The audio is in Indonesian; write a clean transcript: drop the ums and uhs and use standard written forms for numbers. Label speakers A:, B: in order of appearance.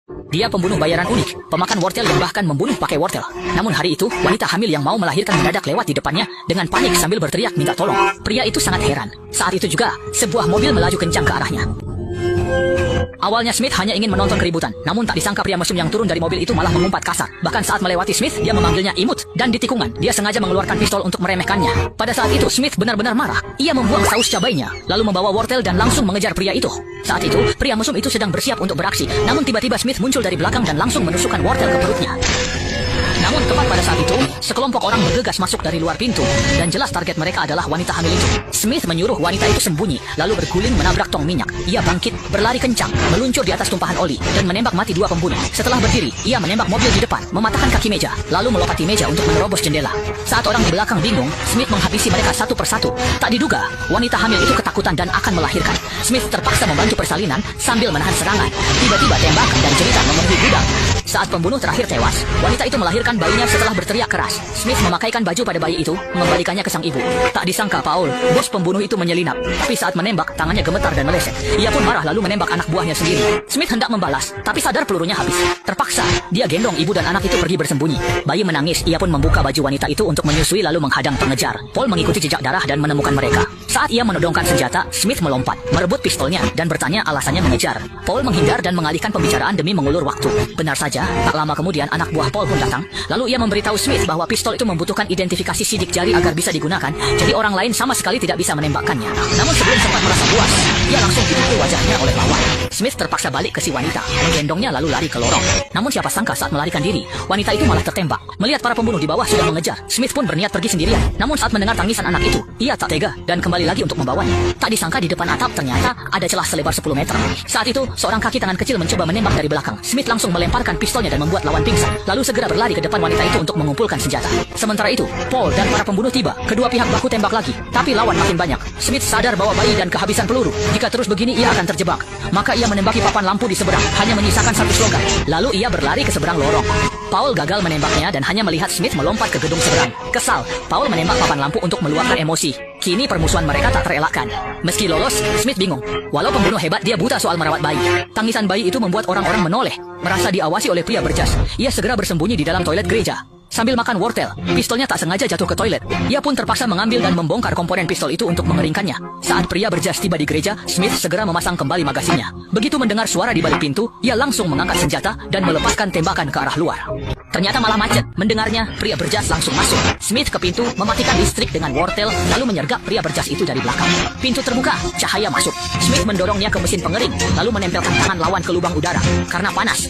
A: Dia pembunuh bayaran unik, pemakan wortel yang bahkan membunuh pakai wortel. Namun hari itu, wanita hamil yang mau melahirkan mendadak lewat di depannya dengan panik sambil berteriak minta tolong. Pria itu sangat heran. Saat itu juga, sebuah mobil melaju kencang ke arahnya. Awalnya Smith hanya ingin menonton keributan, namun tak disangka pria mesum yang turun dari mobil itu malah mengumpat kasar. Bahkan saat melewati Smith, dia memanggilnya imut, dan di tikungan, dia sengaja mengeluarkan pistol untuk meremehkannya. Pada saat itu, Smith benar-benar marah. Ia membuang saus cabainya, lalu membawa wortel dan langsung mengejar pria itu. Saat itu, pria mesum itu sedang bersiap untuk beraksi, namun tiba-tiba Smith muncul dari belakang dan langsung menusukkan wortel ke perutnya. Namun tepat pada saat itu, sekelompok orang bergegas masuk dari luar pintu, dan jelas target mereka adalah wanita hamil itu. Smith menyuruh wanita itu sembunyi, lalu berguling menabrak tong minyak. Ia bangkit, berlari kencang, meluncur di atas tumpahan oli, dan menembak mati dua pembunuh. Setelah berdiri, ia menembak mobil di depan, mematahkan kaki meja, lalu melompati meja untuk menerobos jendela. Saat orang di belakang bingung, Smith menghabisi mereka satu persatu. Tak diduga, wanita hamil itu ketakutan dan akan melahirkan. Smith terpaksa membantu persalinan sambil menahan serangan. Tiba-tiba tembakan dan cerita memenuhi gudang. Saat pembunuh terakhir tewas, wanita itu melahirkan bayinya setelah berteriak keras. Smith memakaikan baju pada bayi itu, mengembalikannya ke sang ibu. Tak disangka Paul, bos pembunuh itu menyelinap. Tapi saat menembak, tangannya gemetar dan meleset. Ia pun marah lalu menembak anak buahnya sendiri. Smith hendak membalas, tapi sadar pelurunya habis. Terpaksa, dia gendong ibu dan anak itu pergi bersembunyi. Bayi menangis, ia pun membuka baju wanita itu untuk menyusui lalu menghadang pengejar. Paul mengikuti jejak darah dan menemukan mereka. Saat ia menodongkan senjata, Smith melompat, merebut pistolnya, dan bertanya alasannya mengejar. Paul menghindar dan mengalihkan pembicaraan demi mengulur waktu. Benar saja, tak lama kemudian anak buah Paul pun datang. Lalu ia memberitahu Smith bahwa pistol itu membutuhkan identifikasi sidik jari agar bisa digunakan, jadi orang lain sama sekali tidak bisa menembakkannya. Namun sebelum sempat merasa puas, ia langsung dipukul wajahnya oleh lawan. Smith terpaksa balik ke si wanita, menggendongnya lalu lari ke lorong. Namun siapa sangka saat melarikan diri, wanita itu malah tertembak. Melihat para pembunuh di bawah sudah mengejar, Smith pun berniat pergi sendirian. Namun saat mendengar tangisan anak itu, ia tak tega dan kembali lagi untuk membawanya. Tak disangka di depan atap ternyata ada celah selebar 10 meter. Saat itu, seorang kaki tangan kecil mencoba menembak dari belakang. Smith langsung melemparkan pistolnya dan membuat lawan pingsan, lalu segera berlari ke depan wanita itu untuk mengumpulkan senjata. Sementara itu, Paul dan para pembunuh tiba. Kedua pihak baku tembak lagi, tapi lawan makin banyak. Smith sadar bahwa bayi dan kehabisan peluru. Jika terus begini ia akan terjebak. Maka ia menembaki papan lampu di seberang, hanya menyisakan satu slogan. Lalu ia berlari ke seberang lorong. Paul gagal menembaknya dan hanya melihat Smith melompat ke gedung seberang. Kesal, Paul menembak papan lampu untuk meluapkan emosi. Kini permusuhan mereka tak terelakkan. Meski lolos, Smith bingung. Walau pembunuh hebat, dia buta soal merawat bayi. Tangisan bayi itu membuat orang-orang menoleh. Merasa diawasi oleh pria berjas, ia segera bersembunyi di dalam toilet gereja. Sambil makan wortel, pistolnya tak sengaja jatuh ke toilet. Ia pun terpaksa mengambil dan membongkar komponen pistol itu untuk mengeringkannya. Saat pria berjas tiba di gereja, Smith segera memasang kembali magasinnya. Begitu mendengar suara di balik pintu, ia langsung mengangkat senjata dan melepaskan tembakan ke arah luar. Ternyata malah macet. Mendengarnya, pria berjas langsung masuk. Smith ke pintu, mematikan listrik dengan wortel, lalu menyergap pria berjas itu dari belakang. Pintu terbuka, cahaya masuk. Smith mendorongnya ke mesin pengering, lalu menempelkan tangan lawan ke lubang udara. Karena panas,